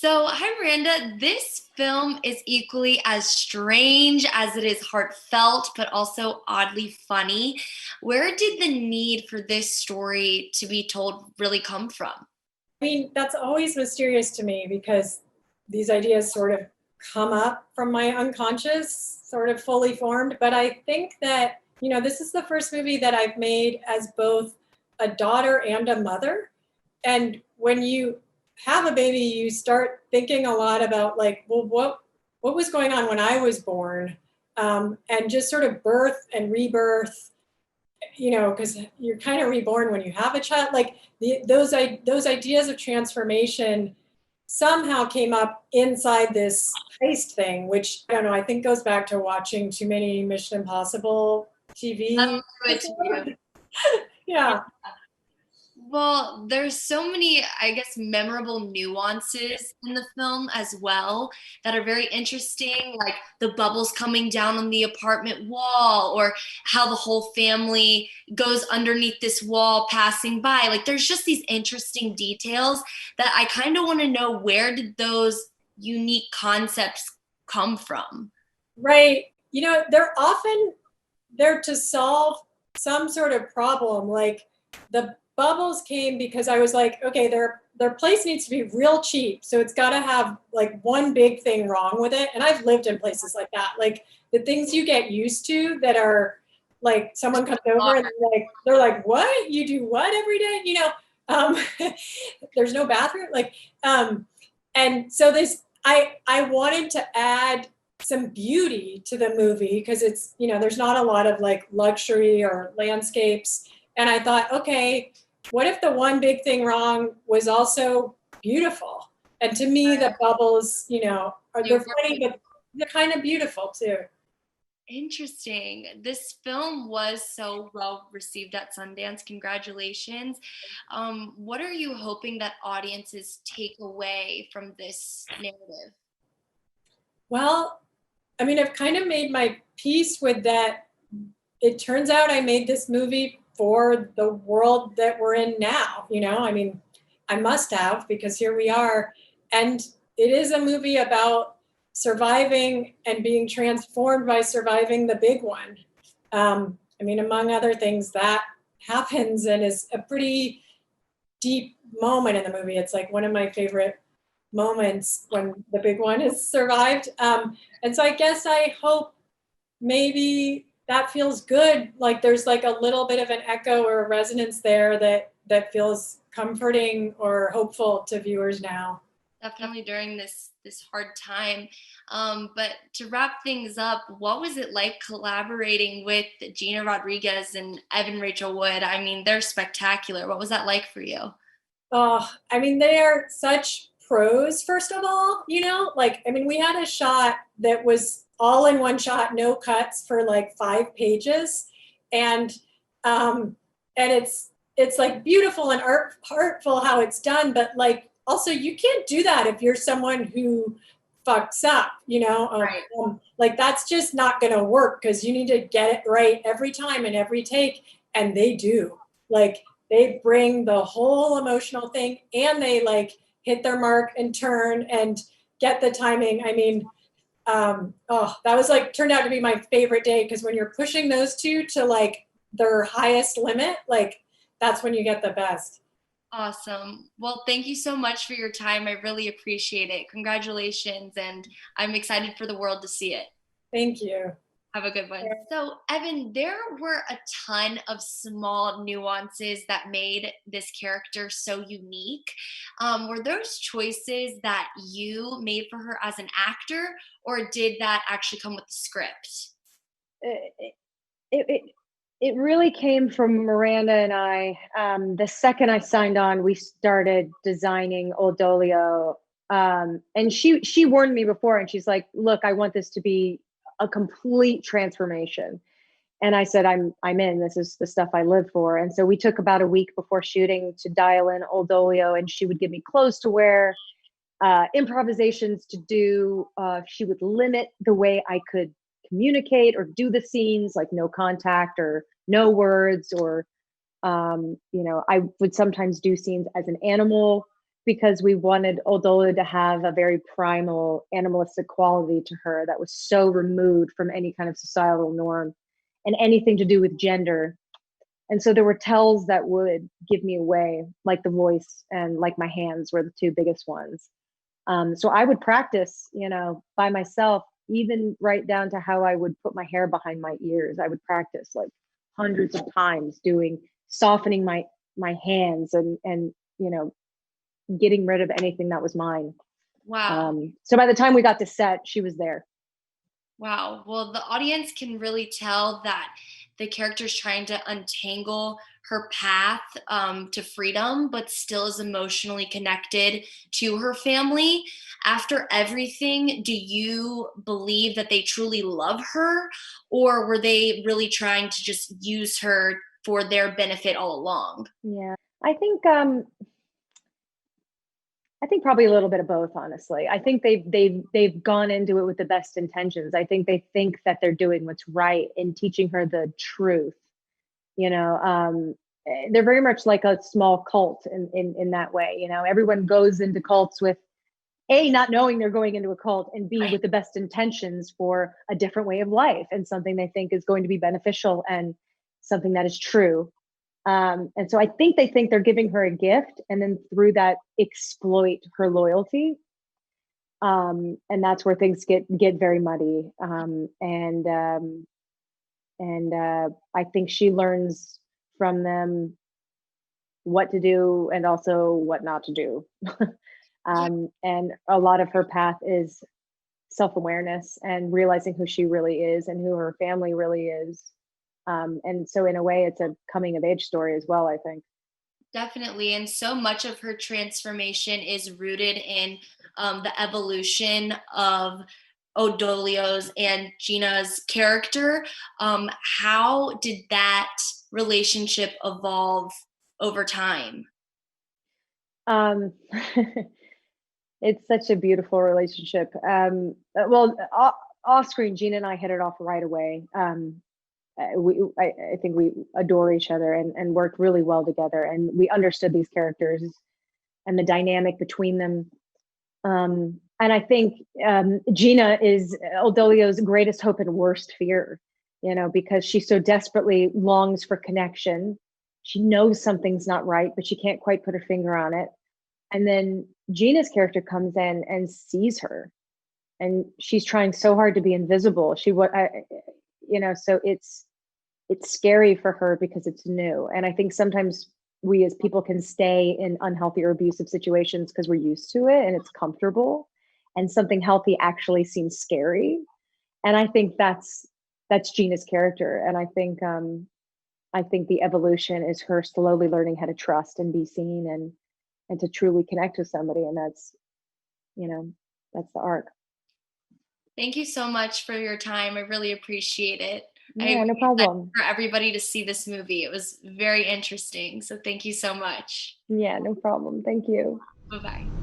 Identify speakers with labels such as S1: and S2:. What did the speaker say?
S1: So, hi, Miranda. This film is equally as strange as it is heartfelt, but also oddly funny. Where did the need for this story to be told really come from?
S2: I mean, that's always mysterious to me because these ideas sort of come up from my unconscious, sort of fully formed. But I think that, this is the first movie that I've made as both a daughter and a mother. And when you have a baby, you start thinking a lot about like, well, what was going on when I was born? And just sort of birth and rebirth, because you're kind of reborn when you have a child. Like those ideas of transformation somehow came up inside this heist thing, which I don't know. I think goes back to watching too many Mission Impossible
S1: That's
S2: TV.
S1: good to you.
S2: Yeah,
S1: Well, there's so many, I guess, memorable nuances in the film as well that are very interesting, like the bubbles coming down on the apartment wall, or how the whole family goes underneath this wall passing by. Like, there's just these interesting details that I kind of want to know, where did those unique concepts come from?
S2: right. They're often there to solve some sort of problem. Like the bubbles came because I was like, okay, their place needs to be real cheap. So it's gotta have like one big thing wrong with it. And I've lived in places like that. Like the things you get used to that are like someone comes over and they're like, what? You do what every day? Um, there's no bathroom. And so I wanted to add some beauty to the movie because it's, there's not a lot of like luxury or landscapes. And I thought, okay, what if the one big thing wrong was also beautiful? And to me, the bubbles, they're funny, but they're kind of beautiful too.
S1: Interesting. This film was so well received at Sundance. Congratulations. What are you hoping that audiences take away from this narrative?
S2: Well, I mean, I've kind of made my peace with that. It turns out I made this movie for the world that we're in now. I mean, I must have because here we are. And it is a movie about surviving and being transformed by surviving the big one. I mean, among other things, that happens and is a pretty deep moment in the movie. It's like one of my favorite moments when the big one is survived. And so I guess I hope maybe that feels good. Like there's like a little bit of an echo or a resonance there that feels comforting or hopeful to viewers now.
S1: Definitely during this hard time. But to wrap things up, what was it like collaborating with Gina Rodriguez and Evan Rachel Wood? I mean, they're spectacular. What was that like for you?
S2: Oh, I mean, they are such pros, first of all, like, I mean, we had a shot that was all in one shot, no cuts for like 5 pages. And and it's like beautiful and artful how it's done, but like also you can't do that if you're someone who fucks up,
S1: Right.
S2: like that's just not gonna work because you need to get it right every time and every take, and they do. Like they bring the whole emotional thing and they like hit their mark and turn and get the timing. I mean, oh, that was like turned out to be my favorite day because when you're pushing those two to like their highest limit, like that's when you get the best.
S1: Awesome. Well, thank you so much for your time. I really appreciate it. Congratulations, and I'm excited for the world to see it.
S2: Thank you.
S1: Have a good one. So, Evan, there were a ton of small nuances that made this character so unique. Were those choices that you made for her as an actor, or did that actually come with the script?
S3: It, it it really came from Miranda and I. The second I signed on, we started designing Old Dolio. And she warned me before, and she's like, "Look, I want this to be a complete transformation." And I said, I'm in. This is the stuff I live for. And so we took about a week before shooting to dial in Old Dolio, and she would give me clothes to wear, improvisations to do. She would limit the way I could communicate or do the scenes, like no contact or no words, or I would sometimes do scenes as an animal because we wanted Oldolo to have a very primal animalistic quality to her that was so removed from any kind of societal norm and anything to do with gender. And so there were tells that would give me away, like the voice and like my hands were the two biggest ones. So I would practice, by myself, even right down to how I would put my hair behind my ears. I would practice like hundreds of times softening my hands and getting rid of anything that was mine.
S1: Wow.
S3: So by the time we got to set, she was there.
S1: Wow. Well, the audience can really tell that the character's trying to untangle her path to freedom, but still is emotionally connected to her family. After everything, do you believe that they truly love her, or were they really trying to just use her for their benefit all along?
S3: Yeah. I think probably a little bit of both, honestly. I think they've gone into it with the best intentions. I think they think that they're doing what's right in teaching her the truth. They're very much like a small cult in that way. Everyone goes into cults with A, not knowing they're going into a cult, and B,
S1: Right.
S3: with the best intentions for a different way of life and something they think is going to be beneficial and something that is true. And so I think they think they're giving her a gift and then through that exploit her loyalty. And that's where things get very muddy. And I think she learns from them what to do and also what not to do.
S1: Yeah.
S3: And a lot of her path is self-awareness and realizing who she really is and who her family really is. And so in a way, it's a coming of age story as well, I think.
S1: Definitely. And so much of her transformation is rooted in the evolution of Odolio's and Gina's character. How did that relationship evolve over time?
S3: Um, it's such a beautiful relationship. Well, off screen, Gina and I hit it off right away. I think we adore each other and work really well together, and we understood these characters and the dynamic between them. And I think Gina is Oldolio's greatest hope and worst fear, because she so desperately longs for connection. She knows something's not right, but she can't quite put her finger on it. And then Gina's character comes in and sees her, and she's trying so hard to be invisible. So it's scary for her because it's new. And I think sometimes we as people can stay in unhealthy or abusive situations because we're used to it and it's comfortable, and something healthy actually seems scary. And I think that's Gina's character. And I think the evolution is her slowly learning how to trust and be seen and to truly connect with somebody. And you know, that's the arc.
S1: Thank you so much for your time. I really appreciate it. I
S3: Yeah,
S1: really
S3: no
S1: excited
S3: problem.
S1: for everybody to see this movie. It was very interesting. So thank you so much.
S3: Yeah, no problem. Thank you.
S1: Bye bye.